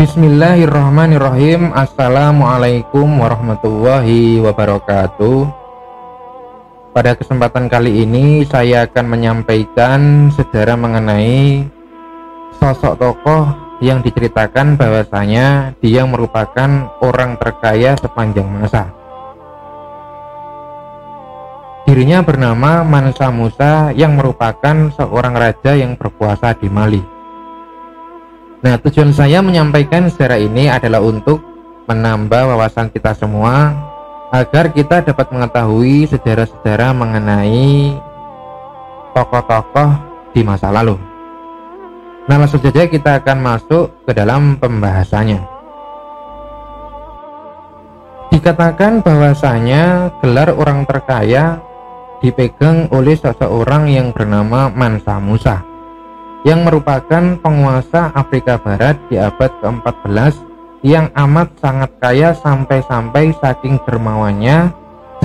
Bismillahirrahmanirrahim. Assalamualaikum warahmatullahi wabarakatuh. Pada kesempatan kali ini saya akan menyampaikan sejarah mengenai sosok tokoh yang diceritakan bahwasanya dia merupakan orang terkaya sepanjang masa. Dirinya bernama Mansa Musa yang merupakan seorang raja yang berkuasa di Mali. Nah, tujuan saya menyampaikan sejarah ini adalah untuk menambah wawasan kita semua agar kita dapat mengetahui sejarah-sejarah mengenai tokoh-tokoh di masa lalu. Nah, langsung saja kita akan masuk ke dalam pembahasannya. Dikatakan bahwasanya gelar orang terkaya dipegang oleh seseorang yang bernama Mansa Musa, yang merupakan penguasa Afrika Barat di abad ke-14 yang amat sangat kaya sampai-sampai saking dermawannya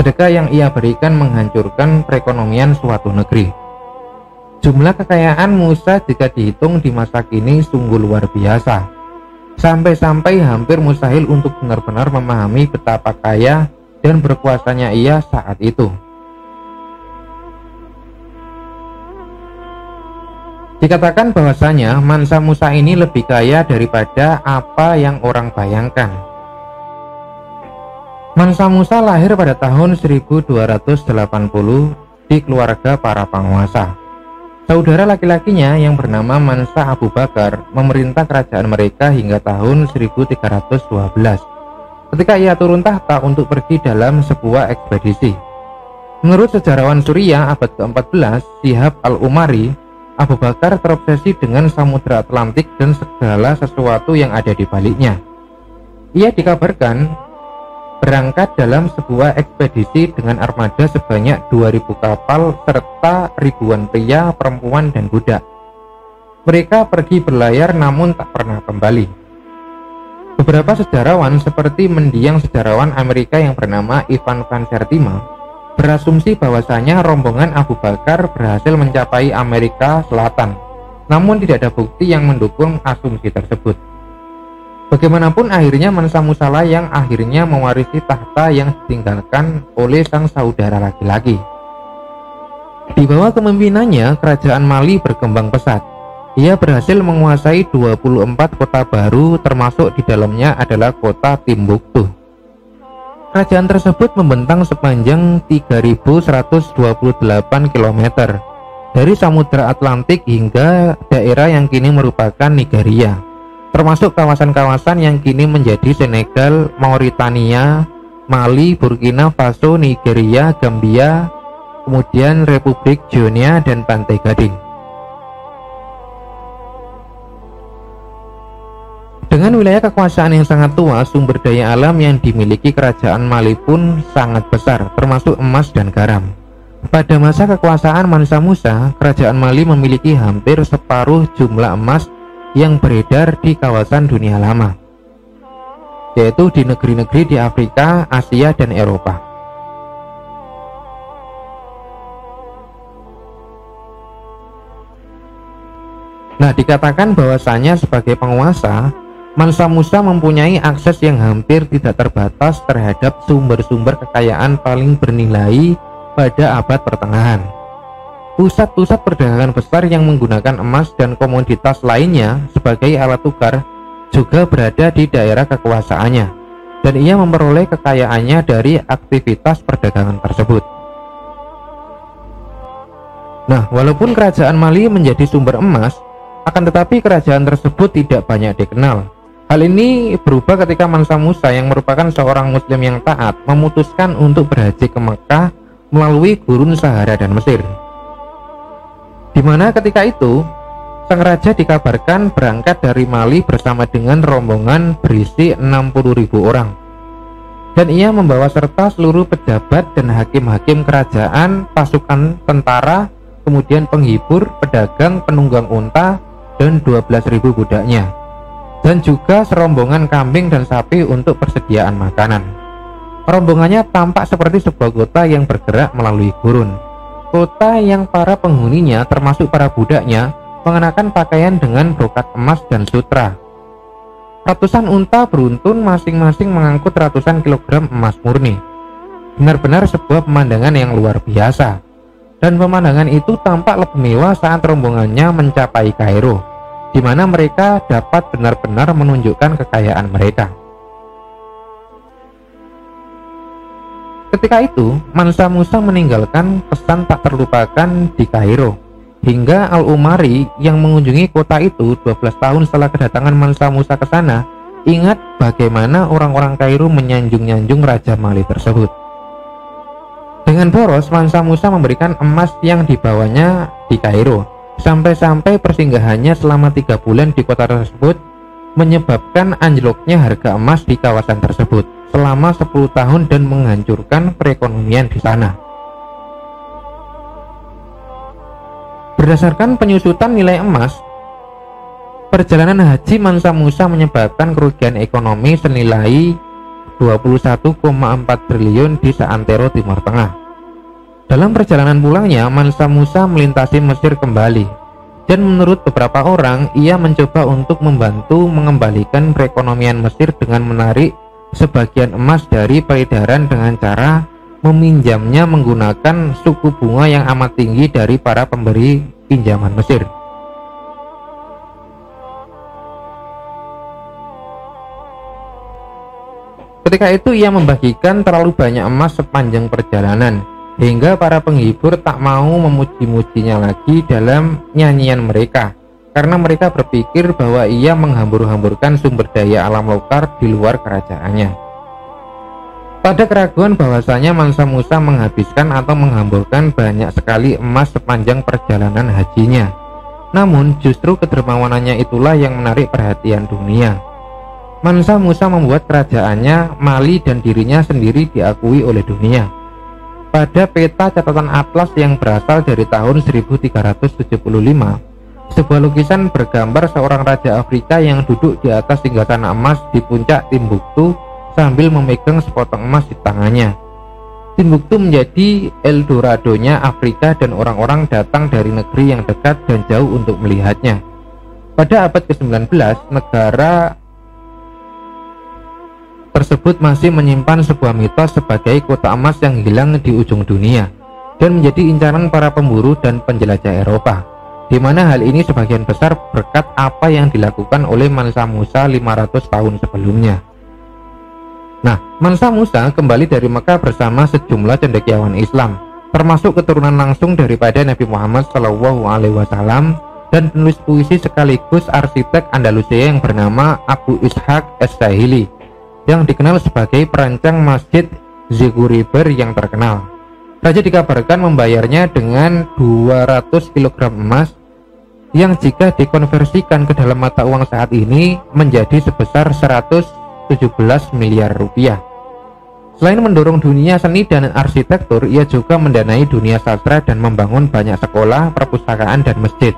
sedekah yang ia berikan menghancurkan perekonomian suatu negeri. Jumlah kekayaan Musa jika dihitung di masa kini sungguh luar biasa, sampai-sampai hampir mustahil untuk benar-benar memahami betapa kaya dan berkuasanya ia saat itu. Dikatakan bahwasanya Mansa Musa ini lebih kaya daripada apa yang orang bayangkan. Mansa Musa lahir pada tahun 1280 di keluarga para penguasa. Saudara laki-lakinya yang bernama Mansa Abu Bakar memerintah kerajaan mereka hingga tahun 1312 ketika ia turun tahta untuk pergi dalam sebuah ekspedisi. Menurut sejarawan Suriah abad ke-14 Syihab al-Umari, Abu Bakar terobsesi dengan Samudra Atlantik dan segala sesuatu yang ada di baliknya. Ia dikabarkan berangkat dalam sebuah ekspedisi dengan armada sebanyak 2000 kapal serta ribuan pria, perempuan, dan budak. Mereka pergi berlayar namun tak pernah kembali. Beberapa sejarawan seperti mendiang sejarawan Amerika yang bernama Ivan Van Sertima berasumsi bahwasanya rombongan Abu Bakar berhasil mencapai Amerika Selatan, namun tidak ada bukti yang mendukung asumsi tersebut. Bagaimanapun akhirnya Mansa Musa yang akhirnya mewarisi tahta yang ditinggalkan oleh sang saudara laki-laki. Di bawah kepemimpinannya, kerajaan Mali berkembang pesat. Ia berhasil menguasai 24 kota baru, termasuk di dalamnya adalah kota Timbuktu. Kerajaan tersebut membentang sepanjang 3128 km dari Samudra Atlantik hingga daerah yang kini merupakan Nigeria, termasuk kawasan-kawasan yang kini menjadi Senegal, Mauritania, Mali, Burkina Faso, Nigeria, Gambia, kemudian Republik Guinea dan Pantai Gading. Dengan wilayah kekuasaan yang sangat tua, sumber daya alam yang dimiliki kerajaan Mali pun sangat besar, termasuk emas dan garam. Pada masa kekuasaan Mansa Musa, kerajaan Mali memiliki hampir separuh jumlah emas yang beredar di kawasan dunia lama, yaitu di negeri-negeri di Afrika, Asia, dan Eropa. Nah, dikatakan bahwasanya sebagai penguasa, Mansa Musa mempunyai akses yang hampir tidak terbatas terhadap sumber-sumber kekayaan paling bernilai pada abad pertengahan. Pusat-pusat perdagangan besar yang menggunakan emas dan komoditas lainnya sebagai alat tukar juga berada di daerah kekuasaannya, dan ia memperoleh kekayaannya dari aktivitas perdagangan tersebut. Nah, walaupun kerajaan Mali menjadi sumber emas, akan tetapi kerajaan tersebut tidak banyak dikenal. Hal ini berubah ketika Mansa Musa yang merupakan seorang muslim yang taat memutuskan untuk berhaji ke Mekah melalui gurun Sahara dan Mesir, di mana ketika itu sang raja dikabarkan berangkat dari Mali bersama dengan rombongan berisi 60.000 orang, dan ia membawa serta seluruh pejabat dan hakim-hakim kerajaan, pasukan tentara, kemudian penghibur, pedagang, penunggang unta, dan 12.000 budaknya, dan juga serombongan kambing dan sapi untuk persediaan makanan. Rombongannya tampak seperti sebuah kota yang bergerak melalui gurun. Kota yang para penghuninya termasuk para budaknya mengenakan pakaian dengan brokat emas dan sutra. Ratusan unta beruntun masing-masing mengangkut ratusan kilogram emas murni. Benar-benar sebuah pemandangan yang luar biasa. Dan pemandangan itu tampak lebih mewah saat rombongannya mencapai Kairo, di mana mereka dapat benar-benar menunjukkan kekayaan mereka. Ketika itu, Mansa Musa meninggalkan pesan tak terlupakan di Kairo, hingga Al-Umari yang mengunjungi kota itu 12 tahun setelah kedatangan Mansa Musa ke sana, ingat bagaimana orang-orang Kairo menyanjung-nyanjung Raja Mali tersebut. Dengan boros, Mansa Musa memberikan emas yang dibawanya di Kairo, sampai-sampai persinggahannya selama 3 bulan di kota tersebut menyebabkan anjloknya harga emas di kawasan tersebut selama 10 tahun dan menghancurkan perekonomian di sana. Berdasarkan penyusutan nilai emas, perjalanan haji Mansa Musa menyebabkan kerugian ekonomi senilai 21,4 triliun di seantero Timur Tengah. Dalam perjalanan pulangnya, Mansa Musa melintasi Mesir kembali, dan menurut beberapa orang, ia mencoba untuk membantu mengembalikan perekonomian Mesir dengan menarik sebagian emas dari peredaran dengan cara meminjamnya menggunakan suku bunga yang amat tinggi dari para pemberi pinjaman Mesir. Ketika itu ia membagikan terlalu banyak emas sepanjang perjalanan, hingga para penghibur tak mau memuji-mujinya lagi dalam nyanyian mereka, karena mereka berpikir bahwa ia menghambur-hamburkan sumber daya alam lokal di luar kerajaannya. Pada keraguan bahwasanya Mansa Musa menghabiskan atau menghamburkan banyak sekali emas sepanjang perjalanan hajinya. Namun justru kedermawanannya itulah yang menarik perhatian dunia. Mansa Musa membuat kerajaannya, Mali dan dirinya sendiri diakui oleh dunia. Pada peta catatan atlas yang berasal dari tahun 1375, sebuah lukisan bergambar seorang raja Afrika yang duduk di atas singgasana emas di puncak Timbuktu sambil memegang sepotong emas di tangannya. Timbuktu menjadi Eldoradonya Afrika dan orang-orang datang dari negeri yang dekat dan jauh untuk melihatnya. Pada abad ke-19, negara tersebut masih menyimpan sebuah mitos sebagai kota emas yang hilang di ujung dunia dan menjadi incaran para pemburu dan penjelajah Eropa, di mana hal ini sebagian besar berkat apa yang dilakukan oleh Mansa Musa 500 tahun sebelumnya. Nah, Mansa Musa kembali dari Mekah bersama sejumlah cendekiawan Islam, termasuk keturunan langsung daripada Nabi Muhammad SAW dan penulis puisi sekaligus arsitek Andalusia yang bernama Abu Ishaq Es-Sahili, yang dikenal sebagai perancang masjid Ziguriber yang terkenal. Raja dikabarkan membayarnya dengan 200 kg emas yang jika dikonversikan ke dalam mata uang saat ini menjadi sebesar 117 miliar rupiah. Selain mendorong dunia seni dan arsitektur, ia juga mendanai dunia sastra dan membangun banyak sekolah, perpustakaan, dan masjid.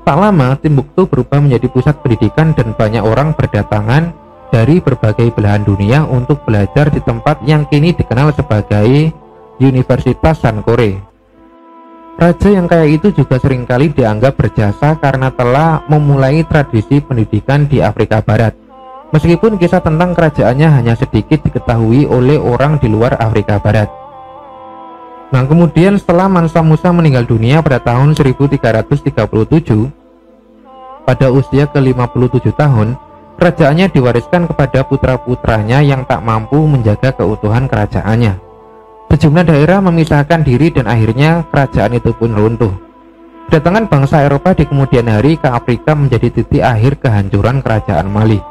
Tak lama, Timbuktu berubah menjadi pusat pendidikan dan banyak orang berdatangan dari berbagai belahan dunia untuk belajar di tempat yang kini dikenal sebagai Universitas Sankore. Raja yang kaya itu juga seringkali dianggap berjasa karena telah memulai tradisi pendidikan di Afrika Barat. Meskipun kisah tentang kerajaannya hanya sedikit diketahui oleh orang di luar Afrika Barat. Nah, kemudian setelah Mansa Musa meninggal dunia pada tahun 1337, pada usia ke-57 tahun, kerajaannya diwariskan kepada putra-putranya yang tak mampu menjaga keutuhan kerajaannya. Sejumlah daerah memisahkan diri dan akhirnya kerajaan itu pun runtuh. Kedatangan bangsa Eropa di kemudian hari ke Afrika menjadi titik akhir kehancuran kerajaan Mali.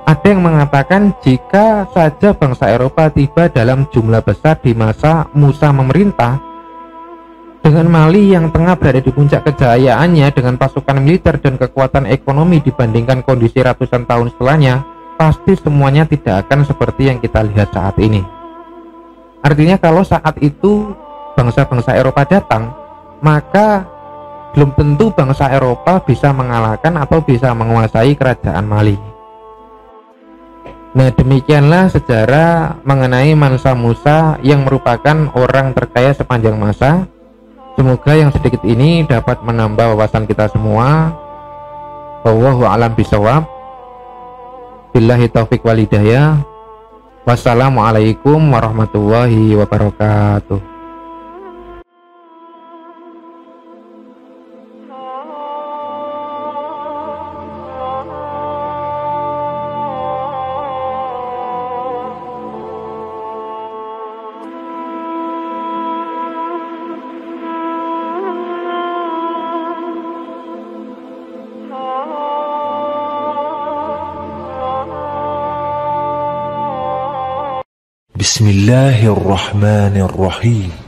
Ada yang mengatakan jika saja bangsa Eropa tiba dalam jumlah besar di masa Musa memerintah, dengan Mali yang tengah berada di puncak kejayaannya dengan pasukan militer dan kekuatan ekonomi dibandingkan kondisi ratusan tahun setelahnya, pasti semuanya tidak akan seperti yang kita lihat saat ini. Artinya kalau saat itu bangsa-bangsa Eropa datang, maka belum tentu bangsa Eropa bisa mengalahkan atau bisa menguasai kerajaan Mali. Nah, demikianlah sejarah mengenai Mansa Musa yang merupakan orang terkaya sepanjang masa Semoga yang sedikit ini dapat menambah wawasan kita semua. Wallahu a'lam bishawab. Billahi taufik wal hidayah. Wassalamualaikum warahmatullahi wabarakatuh. بسم الله الرحمن الرحيم